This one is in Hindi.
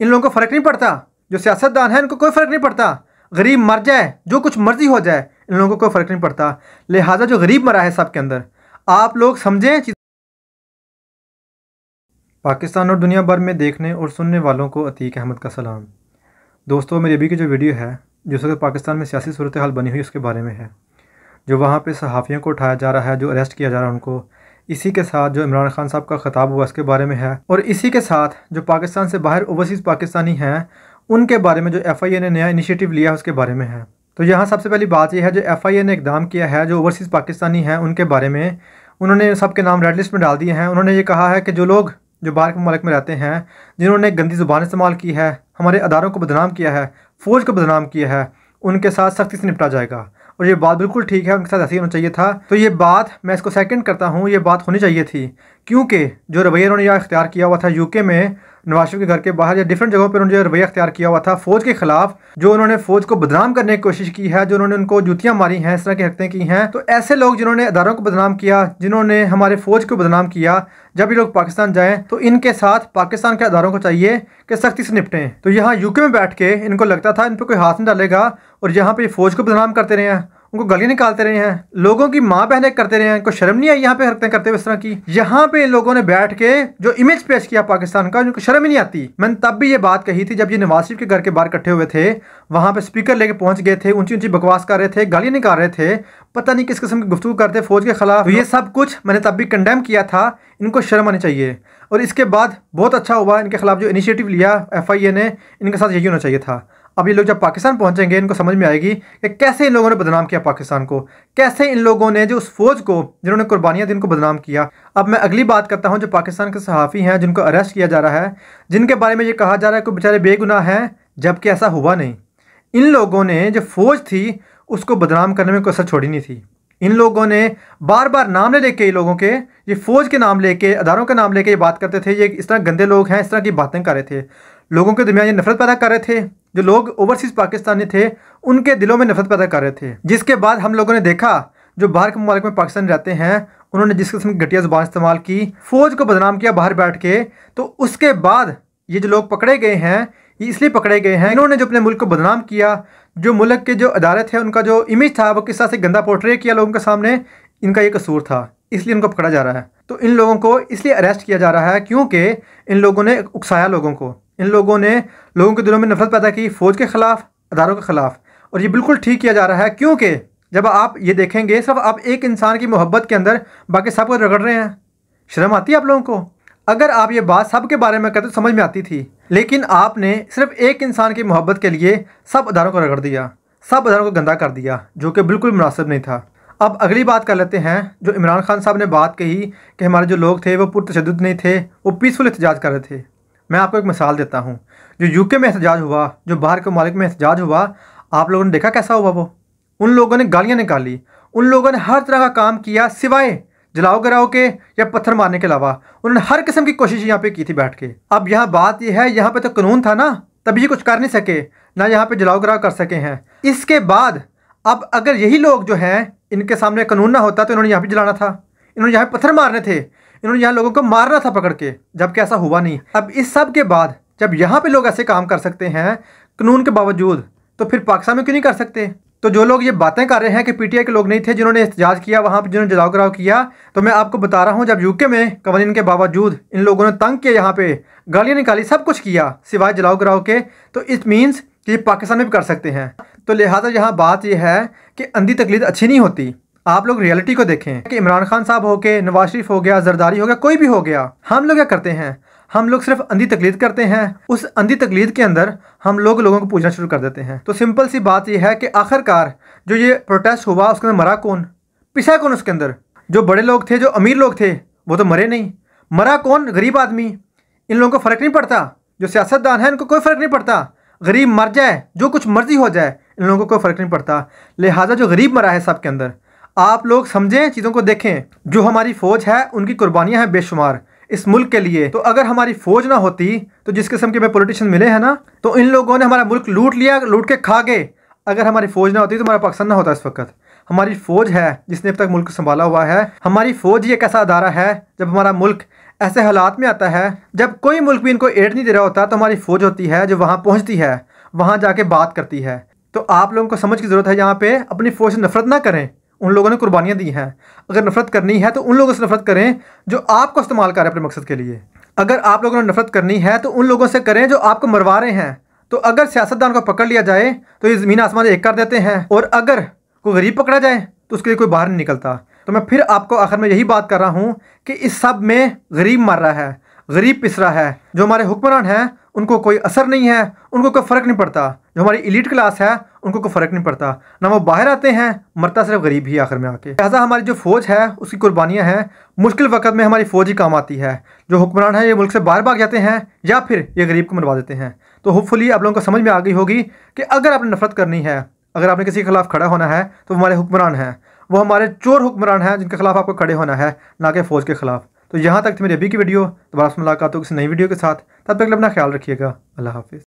इन लोगों को फ़र्क नहीं पड़ता, जो सियासतदान है इनको कोई फ़र्क नहीं पड़ता, गरीब मर जाए जो कुछ मर्जी हो जाए इन लोगों को कोई फ़र्क नहीं पड़ता। लिहाजा जो गरीब मरा है सबके अंदर, आप लोग समझें। पाकिस्तान और दुनिया भर में देखने और सुनने वालों को अतीक अहमद का सलाम। दोस्तों, मेरी अभी की जो वीडियो है जिस वक्त पाकिस्तान में सियासी सूरत हाल बनी हुई उसके बारे में है, जो वहाँ पे सहाफ़ियों को उठाया जा रहा है, जो अरेस्ट किया जा रहा है उनको, इसी के साथ जो इमरान खान साहब का ख़िताब हुआ उसके बारे में है, और इसी के साथ जो पाकिस्तान से बाहर ओवरसीज़ पाकिस्तानी हैं उनके बारे में जो FIA ने नया इनिशिएटिव लिया है उसके बारे में है। तो यहाँ सबसे पहली बात यह है, जो FIA ने इक़दाम किया है जो ओवरसीज़ पाकिस्तानी हैं उनके बारे में, उन्होंने सबके नाम रेड लिस्ट में डाल दिए हैं। उन्होंने ये कहा है कि जो लोग जो बाहर के मुल्क में रहते हैं, जिन्होंने गंदी ज़ुबान इस्तेमाल की है, हमारे अदारों को बदनाम किया है, फ़ौज को बदनाम किया है, उनके साथ सख्ती से निपटा जाएगा। और ये बात बिल्कुल ठीक है, उनके साथ ऐसे ही होना चाहिए था। तो ये बात मैं इसको सेकंड करता हूँ, ये बात होनी चाहिए थी, क्योंकि जो रवैया उन्होंने यह इख्तियार किया हुआ था UK में नवाज शरीफ के घर के बाहर या डिफरेंट जगहों पर, उन्होंने जो रवैया इख्तियार किया हुआ था फ़ौज के ख़िलाफ़, जो उन्होंने फ़ौज को बदनाम करने की कोशिश की है, जो उन्होंने उनको जूतियाँ मारी हैं, इस तरह की हरकतें की हैं, तो ऐसे लोग जिन्होंने अदारों को बदनाम किया, जिन्होंने हमारे फ़ौज को बदनाम किया, जब ये लोग पाकिस्तान जाएँ तो इनके साथ पाकिस्तान के अदारों को चाहिए कि सख्ती से निपटें। तो यहाँ UK में बैठ के इनको लगता था इन पर कोई हाथ नहीं डालेगा, और यहाँ पर फ़ौज को बदनाम करते रहे हैं, उनको गालियाँ निकालते रहे हैं, लोगों की माँ बहनें करते रहे हैं, इनको शर्म नहीं आई यहाँ पे हरकतें करते हुए इस तरह की। यहाँ पे इन लोगों ने बैठ के जो इमेज पेश किया पाकिस्तान का, उनको शर्म ही नहीं आती। मैंने तब भी ये बात कही थी जब ये नवाज शरीफ के घर के बाहर इकट्ठे हुए थे, वहाँ पे स्पीकर लेके पहुँच गए थे, ऊंची ऊंची बकवास कर रहे थे, गालियाँ निकाल रहे थे, पता नहीं किस किस्म की गुफ्तगू करते फ़ौज के खिलाफ। तो ये सब कुछ मैंने तब भी कंडेम किया था, इनको शर्म आनी चाहिए। और इसके बाद बहुत अच्छा हुआ, इनके खिलाफ जो इनिशिएटिव लिया FIA ने, इनके साथ यही होना चाहिए था। अब ये लोग जब पाकिस्तान पहुंचेंगे इनको समझ में आएगी कि कैसे इन लोगों ने बदनाम किया पाकिस्तान को, कैसे इन लोगों ने जो उस फ़ौज को जिन्होंने कुर्बानियाँ दी उनको बदनाम किया। अब मैं अगली बात करता हूं, जो पाकिस्तान के सहाफ़ी हैं जिनको अरेस्ट किया जा रहा है, जिनके बारे में ये कहा जा रहा है कि बेचारे बेगुनाह हैं, जबकि ऐसा हुआ नहीं। इन लोगों ने जो फ़ौज थी उसको बदनाम करने में कोई असर छोड़ी नहीं थी। इन लोगों ने बार बार नाम ले लेके, ये लोगों के, ये फ़ौज के नाम लेके, अदारों के नाम लेके ये बात करते थे, ये इस तरह गंदे लोग हैं, इस तरह की बातें कर रहे थे, लोगों के दरमियान ये नफरत पैदा कर रहे थे। जो लोग ओवरसीज़ पाकिस्तानी थे उनके दिलों में नफरत पैदा कर रहे थे, जिसके बाद हम लोगों ने देखा जो बाहर के मुल्क में पाकिस्तान रहते हैं उन्होंने जिस किस्म की घटिया ज़ुबान इस्तेमाल की, फ़ौज को बदनाम किया बाहर बैठ के। तो उसके बाद ये जो लोग पकड़े गए हैं, ये इसलिए पकड़े गए हैं, इन्होंने जो अपने मुल्क को बदनाम किया, जो मुल्क के जो अदारे थे उनका जो इमेज था वो किस तरह से गंदा पोर्ट्रे किया लोगों के सामने, इनका ये कसूर था, इसलिए इनको पकड़ा जा रहा है। तो इन लोगों को इसलिए अरेस्ट किया जा रहा है क्योंकि इन लोगों ने उकसाया लोगों को, इन लोगों ने लोगों के दिलों में नफरत पैदा की फ़ौज के ख़िलाफ़, अदारों के ख़िलाफ़। और ये बिल्कुल ठीक किया जा रहा है, क्योंकि जब आप ये देखेंगे सिर्फ आप एक इंसान की मोहब्बत के अंदर बाकी सब को रगड़ रहे हैं, शर्म आती है आप लोगों को? अगर आप ये बात सब के बारे में कहते तो समझ में आती थी, लेकिन आपने सिर्फ एक इंसान की मोहब्बत के लिए सब अदारों को रगड़ दिया, सब अदारों को गंदा कर दिया, जो कि बिल्कुल मुनासिब नहीं था। अब अगली बात कर लेते हैं, जो इमरान खान साहब ने बात कही कि हमारे जो लोग थे वो पुरतशद्दुद नहीं थे, वो पीसफुल एहतजाज कर रहे थे। मैं आपको एक मिसाल देता हूँ, जो UK में एहतजाज हुआ, जो बाहर के मुल्क में एहतजाज हुआ, आप लोगों ने देखा कैसा हुआ वो? उन लोगों ने गालियाँ निकाली, उन लोगों ने हर तरह का काम किया सिवाय जलाओ गिराओ के या पत्थर मारने के अलावा। उन्होंने हर किस्म की कोशिश यहाँ पे की थी बैठ के। अब यहाँ बात यह है, यहाँ पे तो कानून था ना, तभी ये कुछ कर नहीं सके, ना यहाँ पे जलाओ गिराओ कर सके हैं। इसके बाद अब अगर यही लोग जो हैं, इनके सामने कानून ना होता तो इन्होंने यहाँ पे जलाना था, इन्होंने यहाँ पत्थर मारने थे, इन्होंने यहाँ लोगों को मारना था पकड़ के, जबकि ऐसा हुआ नहीं। अब इस सब के बाद जब यहाँ पे लोग ऐसे काम कर सकते हैं कानून के बावजूद, तो फिर पाकिस्तान में क्यों नहीं कर सकते? तो जो लोग ये बातें कर रहे हैं कि PTI के लोग नहीं थे जिन्होंने एहतजाज किया, वहाँ पर जिन्होंने जलाओ गिराव किया, तो मैं आपको बता रहा हूँ जब UK में कवानीन के बावजूद इन लोगों ने तंग किया, यहाँ पे गालियाँ निकाली, सब कुछ किया सिवाय जलाओ गिराव के, तो इट मीन्स कि ये पाकिस्तान में भी कर सकते हैं। तो लिहाजा यहाँ बात यह है कि अंधी तकलीद अच्छी नहीं होती। आप लोग रियलिटी को देखें कि इमरान खान साहब हो के, नवाज शरीफ हो गया, जरदारी हो गया, कोई भी हो गया, हम लोग क्या करते हैं? हम लोग सिर्फ अंधी तकलीद करते हैं। उस अंधी तकलीद के अंदर हम लोगों को पूछना शुरू कर देते हैं। तो सिंपल सी बात यह है कि आखिरकार जो ये प्रोटेस्ट हुआ उसके अंदर मरा कौन, पिसा कौन? उसके अंदर जो बड़े लोग थे, जो अमीर लोग थे, वो तो मरे नहीं। मरा कौन? गरीब आदमी। इन लोगों को फ़र्क नहीं पड़ता, जो सियासतदान है इनको कोई फ़र्क नहीं पड़ता, गरीब मर जाए जो कुछ मर्जी हो जाए इन लोगों को कोई फ़र्क नहीं पड़ता। लिहाजा जो गरीब मरा है सब के अंदर, आप लोग समझें, चीज़ों को देखें। जो हमारी फ़ौज है उनकी कुर्बानियाँ हैं बेशुमार इस मुल्क के लिए। तो अगर हमारी फ़ौज ना होती तो जिस किस्म के में पॉलिटिशियन मिले हैं ना, तो इन लोगों ने हमारा मुल्क लूट लिया, लूट के खा गए। अगर हमारी फ़ौज ना होती तो हमारा पाकिस्तान ना होता इस वक्त। हमारी फ़ौज है जिसने अब तक मुल्क संभाला हुआ है। हमारी फ़ौज ही एक ऐसा अदारा है जब हमारा मुल्क ऐसे हालात में आता है जब कोई मुल्क भी इनको एड नहीं दे रहा होता, तो हमारी फ़ौज होती है जो वहाँ पहुँचती है, वहाँ जाके बात करती है। तो आप लोगों को समझ की ज़रूरत है, यहाँ पे अपनी फ़ौज से नफरत ना करें। उन लोगों ने कुर्बानियाँ दी हैं। अगर नफरत करनी है तो उन लोगों से नफरत करें जो आपको इस्तेमाल कर रहे हैं अपने मकसद के लिए। अगर आप लोगों ने नफरत करनी है तो उन लोगों से करें जो आपको मरवा रहे हैं। तो अगर सियासतदान को पकड़ लिया जाए तो ये ज़मीन आसमान एक कर देते हैं, और अगर कोई गरीब पकड़ा जाए तो उसके लिए कोई बाहर नहीं निकलता। तो मैं फिर आपको आखिर में यही बात कर रहा हूँ कि इस सब में गरीब मर रहा है, गरीब पिस रहा है। जो हमारे हुक्मरान हैं उनको कोई असर नहीं है, उनको कोई फ़र्क नहीं पड़ता। जो हमारी एलीट क्लास है उनको कोई फ़र्क नहीं पड़ता, ना वो बाहर आते हैं, मरता सिर्फ गरीब ही आखिर में आके। लिहाजा हमारी जो फ़ौज है उसकी कुर्बानियाँ हैं, मुश्किल वक्त में हमारी फ़ौज ही काम आती है। जो हुक्मरान है ये मुल्क से बाहर भाग जाते हैं या फिर ये गरीब को मरवा देते हैं। तो होपफुली आप लोगों को समझ में आ गई होगी कि अगर आपने नफरत करनी है, अगर आपने किसी के खिलाफ खड़ा होना है, तो हमारे हुक्मरान हैं, वो हमारे चोर हुक्मरान हैं जिनके खिलाफ आपको खड़े होना है, ना कि फ़ौज के खिलाफ। तो यहाँ तक थी मेरी अभी की वीडियो। दोबारा से मुलाकात हो किसी नई वीडियो के साथ। तब तक अपना ख्याल रखिएगा। अल्लाह हाफिज़।